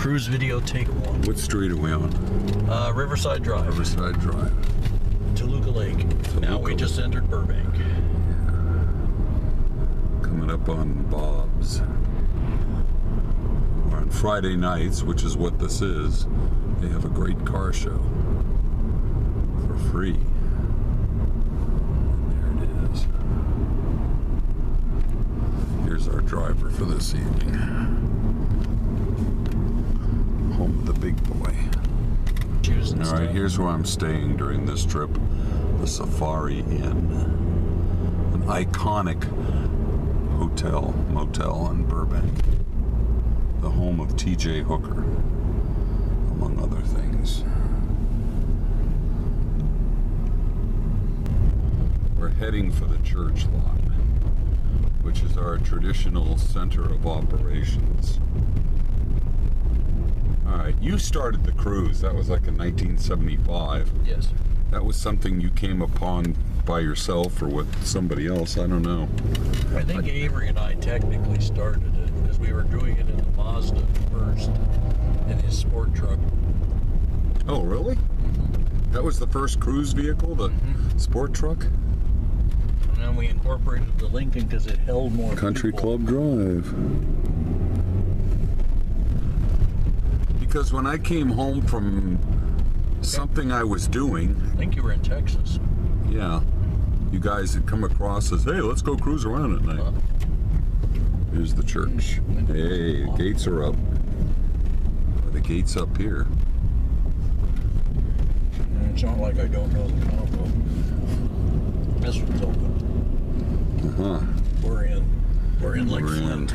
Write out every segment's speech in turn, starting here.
Cruise video take one. What street are we on? Riverside Drive. Riverside Drive. Toluca Lake. Now we just entered Burbank. Coming up on Bob's. Or on Friday nights, which is what this is, they have a great car show for free. And there it is. Here's our driver for this evening. Home of the big boy. All right, here's where I'm staying during this trip. The Safari Inn. An iconic motel in Burbank. The home of T.J. Hooker, among other things. We're heading for the church lot, which is our traditional center of operations. All right, you started the cruise. That was like in 1975. Yes. That was something you came upon by yourself or with somebody else. I don't know. I think Avery and I technically started it because we were doing it in the Mazda first in his sport truck. Oh, really? Mm-hmm. That was the first cruise vehicle, the sport truck? And then we incorporated the Lincoln because it held more Country people. Club Drive. Because when I came home from something I was doing... I think you were in Texas. Yeah. You guys had come across as, hey, let's go cruise around at night. Here's the church. Hey, the gates are up. The gate's up here. And it's not like I don't know the combo. This one's open. Uh-huh. We're in like Flint.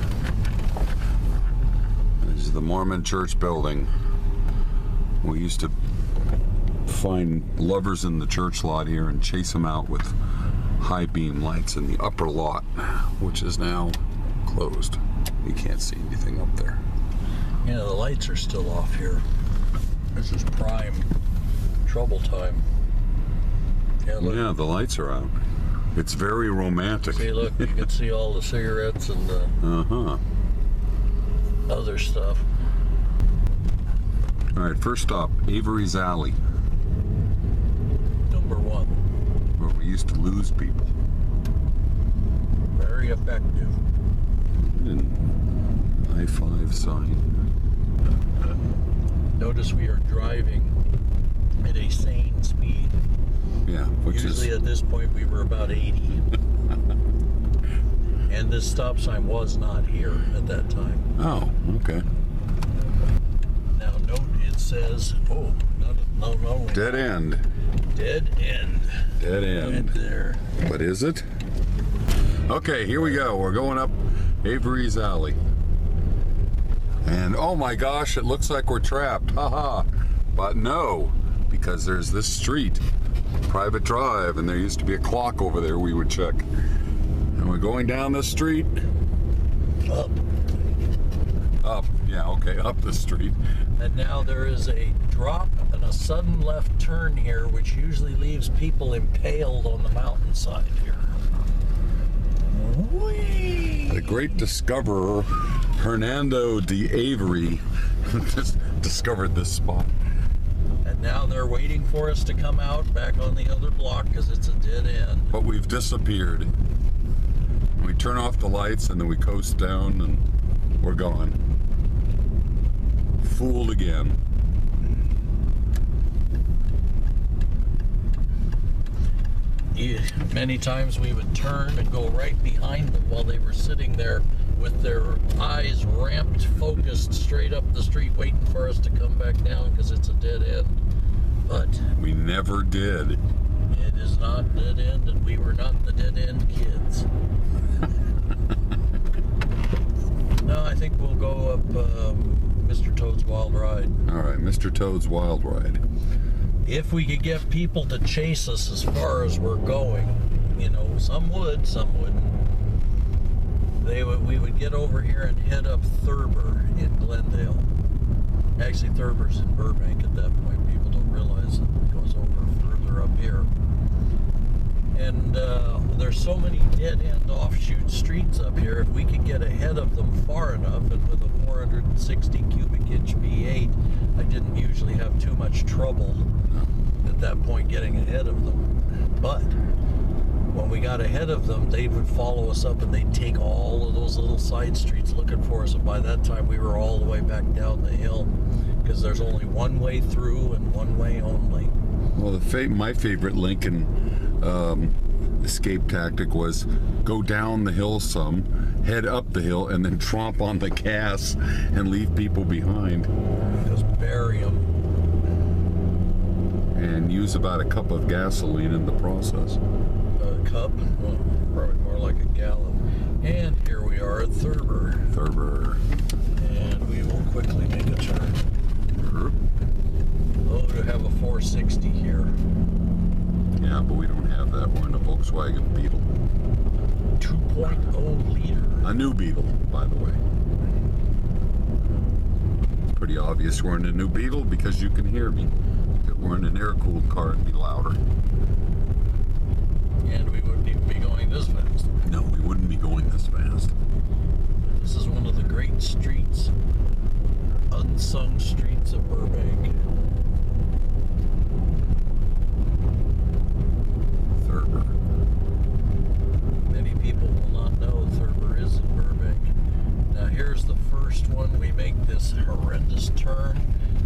This is the Mormon church building. We used to find lovers in the church lot here and chase them out with high beam lights in the upper lot, which is now closed. You can't see anything up there. Yeah, the lights are still off here. This is prime trouble time. Yeah, look. Yeah, the lights are out. It's very romantic. See, look, you can see all the cigarettes and the other stuff. All right, first stop, Avery's Alley. Number one. Where we used to lose people. Very effective. And I-5 sign. Notice we are driving at a sane speed. Yeah, which Usually at this point we were about 80. And this stop sign was not here at that time. Oh, okay. Now note it says, no. Dead end. Dead end. Dead end. Right there. But is it? Okay, here we go. We're going up Avery's Alley. And oh my gosh, it looks like we're trapped. Haha. But no, because there's this street, private drive, and there used to be a clock over there we would check. And we're going down the street. Up. Yeah, okay, up the street. And now there is a drop and a sudden left turn here, which usually leaves people impaled on the mountainside here. Whee! The great discoverer, Hernando de Avery, just discovered this spot. And now they're waiting for us to come out back on the other block because it's a dead end. But we've disappeared. We turn off the lights and then we coast down and we're gone. Fooled again. Yeah, many times we would turn and go right behind them while they were sitting there with their eyes ramped, focused straight up the street, waiting for us to come back down because it's a dead end. But we never did. It is not dead end, and we were not the dead end kids. No, I think we'll go up Mr. Toad's Wild Ride. All right, Mr. Toad's Wild Ride. If we could get people to chase us as far as we're going, you know, some would, some wouldn't. We would get over here and head up Thurber in Glendale. Actually, Thurber's in Burbank at that point. People don't realize it goes over further up here. And there's so many dead-end offshoot streets up here. If we could get ahead of them far enough, and with a 460 cubic inch V8, I didn't usually have too much trouble at that point getting ahead of them. But when we got ahead of them, they would follow us up and they'd take all of those little side streets looking for us. And by that time, we were all the way back down the hill, because there's only one way through and one way only. Well, my favorite Lincoln escape tactic was go down the hill some, head up the hill, and then tromp on the gas and leave people behind. Just bury them. And use about a cup of gasoline in the process. A cup? Well, probably more like a gallon. And here we are at Thurber. And we will quickly make a turn. Oh, to have a 460 here. Yeah, but we don't have that. We're in a Volkswagen Beetle. 2.0 liter. A new Beetle, by the way. Pretty obvious we're in a new Beetle because you can hear me. If we're in an air-cooled car, it'd be louder. And we wouldn't even be going this fast. No, we wouldn't be going this fast. This is one of the great streets, unsung streets of Burbank. Thurber. Many people will not know Thurber is in Burbank. Now here's the first one. We make this horrendous turn,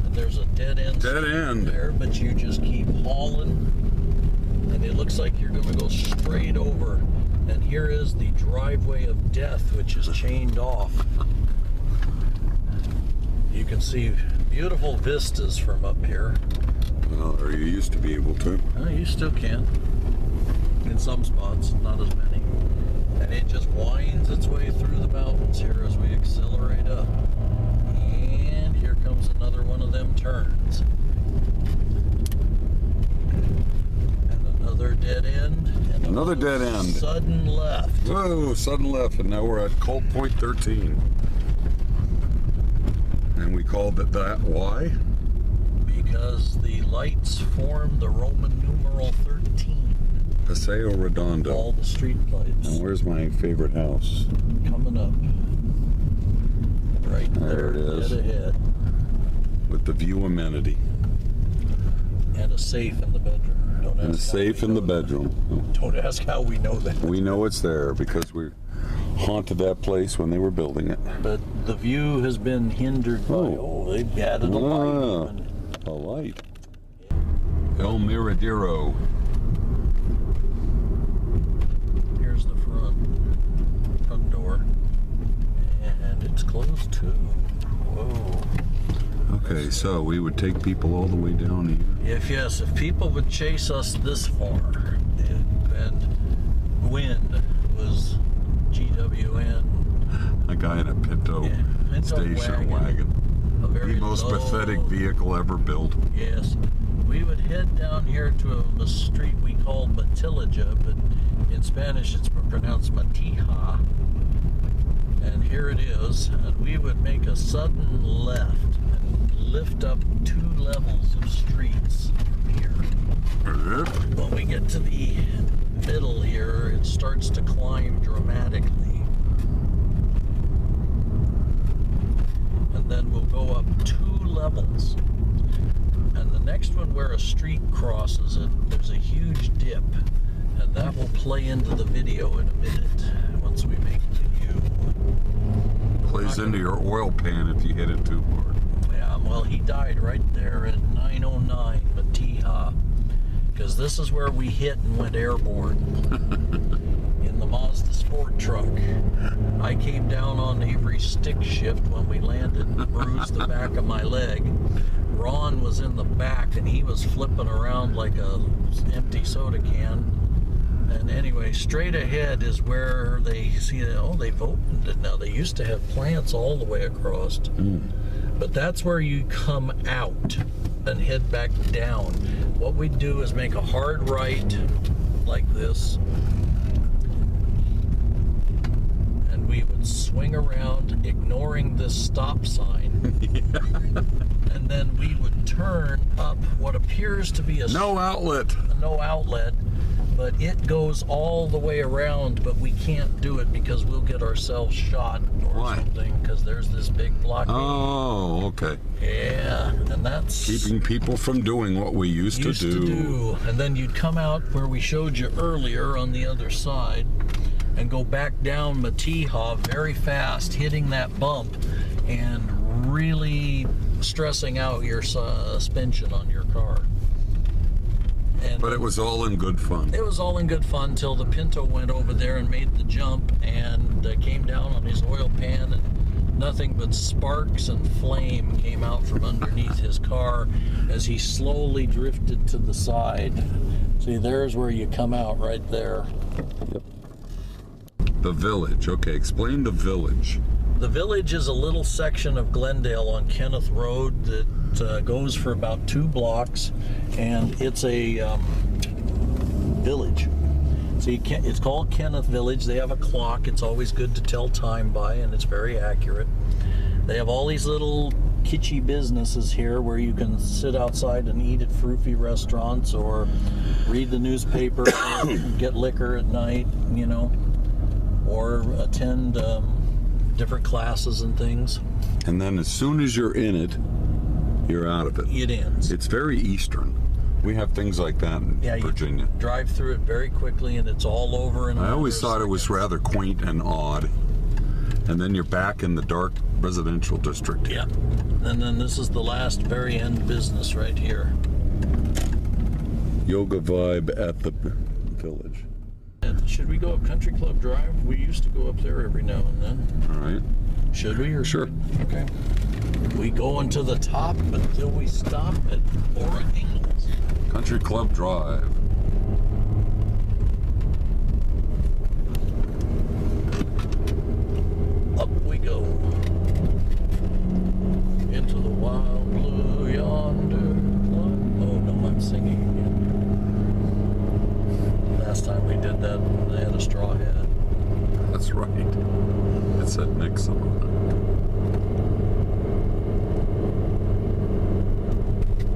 and there's a dead end. There, but you just keep hauling, and it looks like you're going to go straight over. And here is the driveway of death, which is chained off. You can see beautiful vistas from up here. Well, or you used to be able to. You still can. In some spots, not as many. And it just winds its way through the mountains here as we accelerate up. And here comes another one of them turns. And another dead end. And another dead end. Sudden left. Whoa, sudden left, and now we're at Colt Point 13. And we called it that. Why? Because the lights form the Roman numeral 13. Paseo Redondo. All the street lights. And where's my favorite house? Coming up. Right there. There it is. Dead ahead. With the view amenity. And a safe in the bedroom. Don't ask and a safe in the bedroom. Don't ask how we know that. We know it's there because we haunted that place when they were building it. But the view has been hindered by, they've added a light. A light. El Miradero. Here's the front door. And it's closed too. Whoa. Okay, so we would take people all the way down here. If people would chase us this far, and wind was GWN. A guy in a Pinto station wagon. The most pathetic vehicle ever built. Yes. We would head down here to a street we call Matilija, but in Spanish it's pronounced Matija. And here it is. And we would make a sudden left and lift up 2 levels of streets from here. When we get to the middle here, it starts to climb dramatically. And then we'll go up 2 levels. And the next one where a street crosses it, there's a huge dip. And that will play into the video in a minute once we make the U. Plays into your oil pan if you hit it too hard. Yeah, well, he died right there at 909 Matija. Because this is where we hit and went airborne. In the Mazda Sport truck. I came down on Avery's stick shift when we landed and bruised the back of my leg. Ron was in the back and he was flipping around like a empty soda can. And anyway, straight ahead is where they see that, they've opened it now. They used to have plants all the way across. But that's where you come out and head back down. What we do is make a hard right like this. And we would swing around, ignoring this stop sign. And then we would turn up what appears to be a no outlet. but it goes all the way around, but we can't do it because we'll get ourselves shot or Why? something, because there's this big blockade. Oh, okay. Yeah, and that's Keeping people from doing what we used to do. And then you'd come out where we showed you earlier on the other side and go back down Matiha very fast, hitting that bump and really stressing out your suspension on your car. But it was all in good fun. It was all in good fun till the Pinto went over there and made the jump and came down on his oil pan, and nothing but sparks and flame came out from underneath his car as he slowly drifted to the side. See, there's where you come out right there. The Village. Okay, explain the Village. The Village is a little section of Glendale on Kenneth Road that goes for about 2 blocks, and it's a village. See, it's called Kenneth Village. They have a clock. It's always good to tell time by, and it's very accurate. They have all these little kitschy businesses here where you can sit outside and eat at Froofy restaurants or read the newspaper or get liquor at night, you know, or attend different classes and things. And then as soon as you're in it, you're out of it. It ends. It's very eastern. We have things like that in Virginia. You drive through it very quickly and it's all over. And I always thought it was rather quaint and odd. And then you're back in the dark residential district. Yeah. And then this is the last very end business right here. Yoga vibe at the Village. And should we go up Country Club Drive? We used to go up there every now and then. All right. Should we? Or Sure. Okay. We going to the top until we stop at Oregon. Country Club Drive. Up we go. Into the wild blue yonder. Oh no, I'm singing again. Last time we did that, they had a straw hat. That's right. It said Nixon on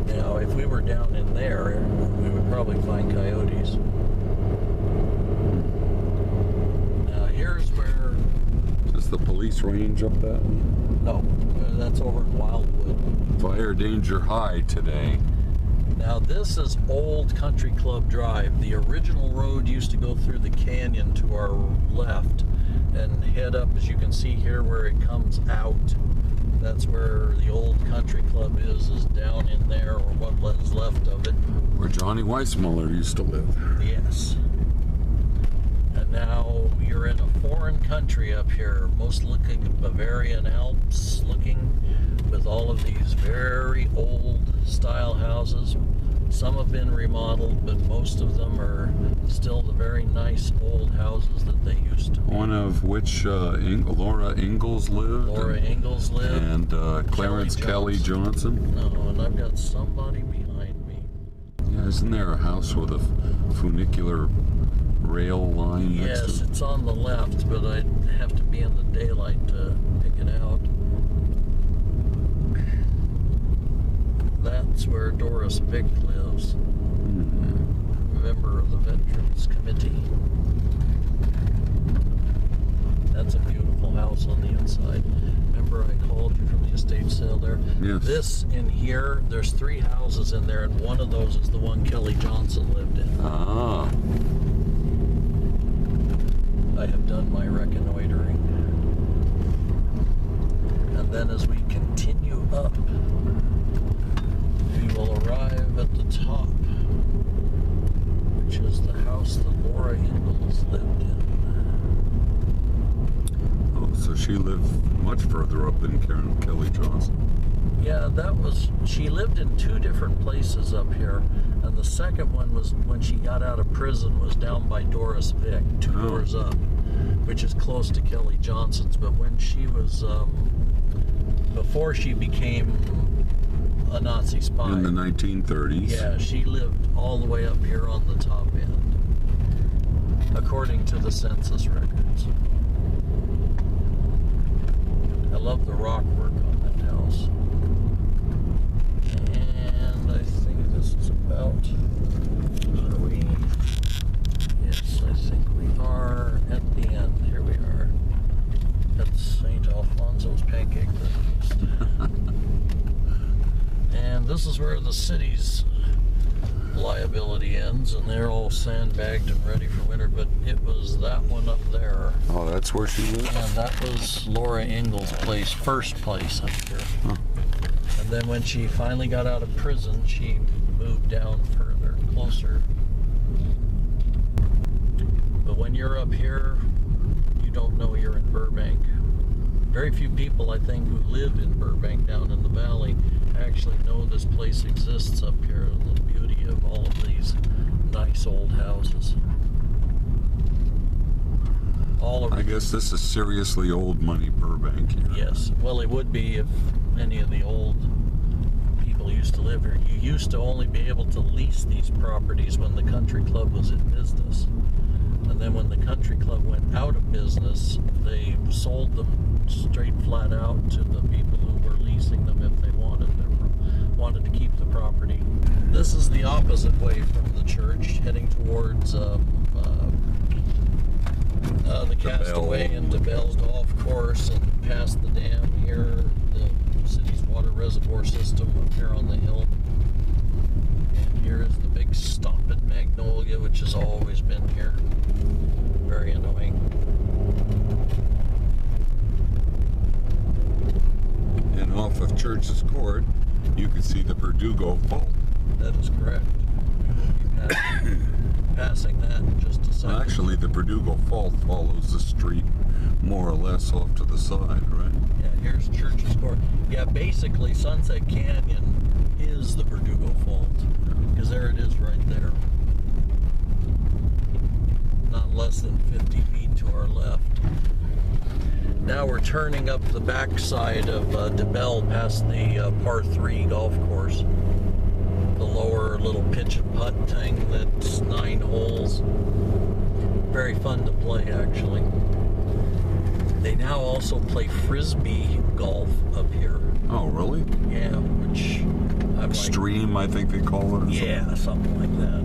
it. Now, if we were down in there, we would probably find coyotes. Now, here's where... Is the police range up that way? No, that's over in Wildwood. Fire danger high today. Now, this is Old Country Club Drive. The original road used to go through the canyon to our left and head up, as you can see here, where it comes out. That's where the old country club is down in there, or what is left of it. Where Johnny Weissmuller used to live. Yes. And now you're in a foreign country up here, most looking Bavarian Alps looking, with all of these very old style houses. Some have been remodeled, but most of them are still the very nice old houses that they used to be. One of which Laura Ingalls lived. Laura Ingalls lived. And Clarence Kelly Johnson. No, and I've got somebody behind me. Yeah, isn't there a house with a funicular rail line next Yes, to it? it's on the left, but I'd have to be in the daylight to pick it out. That's where Doris Vick lives, member of the Veterans Committee. That's a beautiful house on the inside. Remember I called you from the estate sale there? Yes. This in here, there's 3 houses in there, and one of those is the one Kelly Johnson lived in. Ah. I have done my reconnoitering. And then as we continue up, we will arrive at the top, which is the house that Laura Ingalls lived in. Oh, so she lived much further up than Karen Kelly Johnson. Yeah, she lived in 2 different places up here, and the second one was when she got out of prison, was down by Doris Vick, 2 doors up, which is close to Kelly Johnson's. But when she was, before she became a Nazi spy. In the 1930s. Yeah, she lived all the way up here on the top end, according to the census records. I love the rock work on that house. And I think this is about where we I think we are at the end. Here we are at St. Alfonso's Pancake Breakfast. And this is where the city's liability ends, and they're all sandbagged and ready for winter, but it was that one up there. Oh, that's where she lives? And that was Laura Ingalls' place, first place up here. Huh. And then when she finally got out of prison, she moved down further, closer. But when you're up here, you don't know you're in Burbank. Very few people, I think, who live in Burbank down in the valley actually know this place exists up here, and the beauty of all of these nice old houses. I guess this is seriously old money Burbank here. Yes, well, it would be if any of the old people used to live here. You used to only be able to lease these properties when the country club was in business. And then when the country club went out of business, they sold them straight flat out to the people who were leasing them if they wanted to keep the property. This is the opposite way from the church, heading towards the Castaway and DeBell Golf Course, and past the dam here, the city's water reservoir system up here on the hill. And here is the big stop at Magnolia, which has always been here. Very annoying. And off of Church's Court, you can see the Verdugo Fault. That is correct. We'll be passing that in just a second. Well, actually, the Verdugo Fault follows the street more or less off to the side, right? Yeah, here's Church's Court. Yeah, basically Sunset Canyon is the Verdugo Fault, because there it is right there. Not less than 50 feet to our left. Now we're turning up the backside of DeBell past the par 3 golf course. The lower little pitch and putt thing that's 9 holes. Very fun to play, actually. They now also play frisbee golf up here. Oh, really? Yeah, which I like. Stream, I think they call it. Or Yeah, something like that.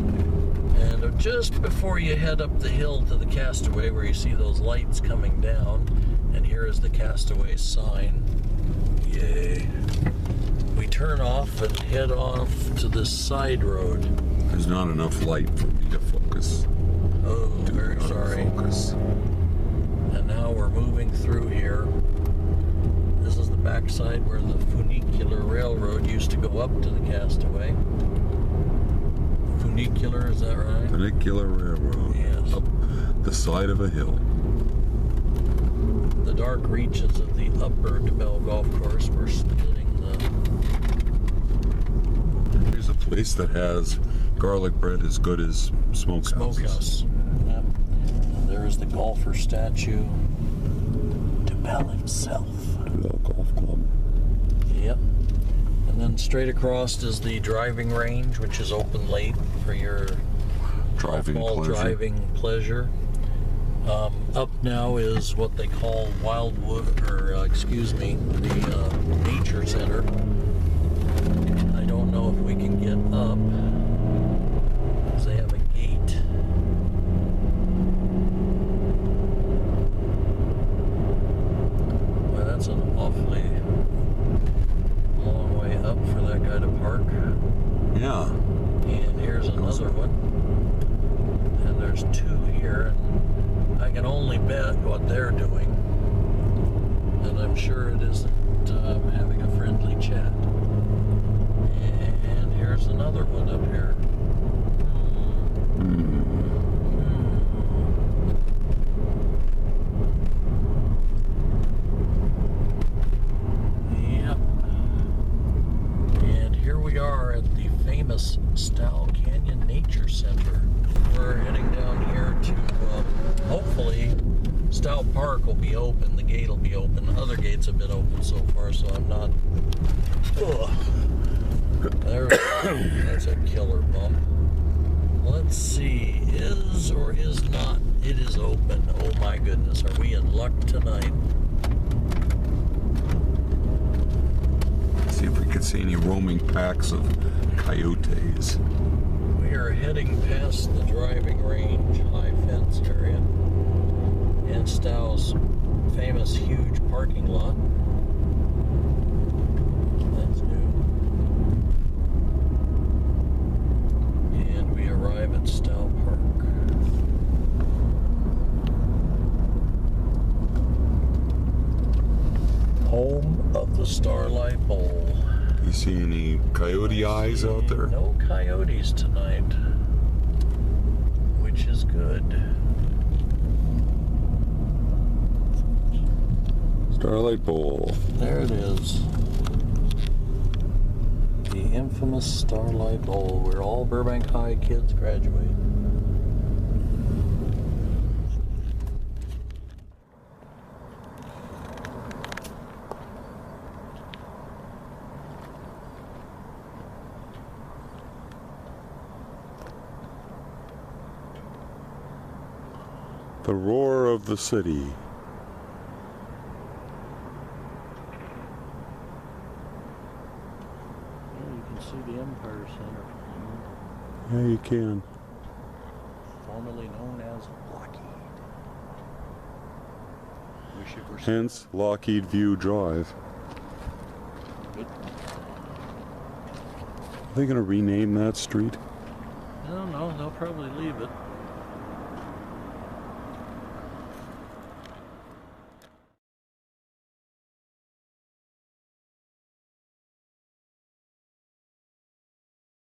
And just before you head up the hill to the Castaway, where you see those lights coming down, and here is the Castaway sign. Yay. We turn off and head off to this side road. There's not enough light for me to focus. Oh, very sorry. Focus. And now we're moving through here. This is the backside where the funicular railroad used to go up to the Castaway. Funicular, is that right? Funicular railroad. Yes. Up the side of a hill. The dark reaches of the upper DeBell Golf Course were splitting the... Here's a place that has garlic bread as good as smokehouses. Smokehouse. Yep. And there is the golfer statue. DeBell himself. DeBell Golf Club. Yep. And then straight across is the driving range, which is open late for your Driving pleasure. Driving pleasure. Up now is what they call Wildwood, or the Nature Center. I don't know if we can get up, because they have a gate. Well, that's an awfully long way up for that guy to park. Yeah. And here's another one. And there's 2 here. And I can only bet what they're doing. And I'm sure it isn't having a friendly chat. And here's another one up here. Yep. And here we are at the famous Stowell Canyon Nature Center. We're heading down here to, hopefully, Stowell Park will be open, the gate will be open. Other gates have been open so far, so I'm not... Ugh. There we go. That's a killer bump. Let's see, is or is not. It is open. Oh my goodness, are we in luck tonight? See if we can see any roaming packs of coyotes. We We are heading past the driving range, high fence area, and Stow's famous huge parking lot. That's new. And we arrive at Stow Park. Home of the Starlight Bowl. You see any coyote eyes out there? No coyotes tonight, which is good. Starlight Bowl. There it is. The infamous Starlight Bowl, where all Burbank High kids graduate. The roar of the city. Yeah, you can see the Empire Center, Yeah, you can. formerly known as Lockheed. Wish it were Hence Lockheed View Drive. good. Are they going to rename that street? I don't know, they'll probably leave it.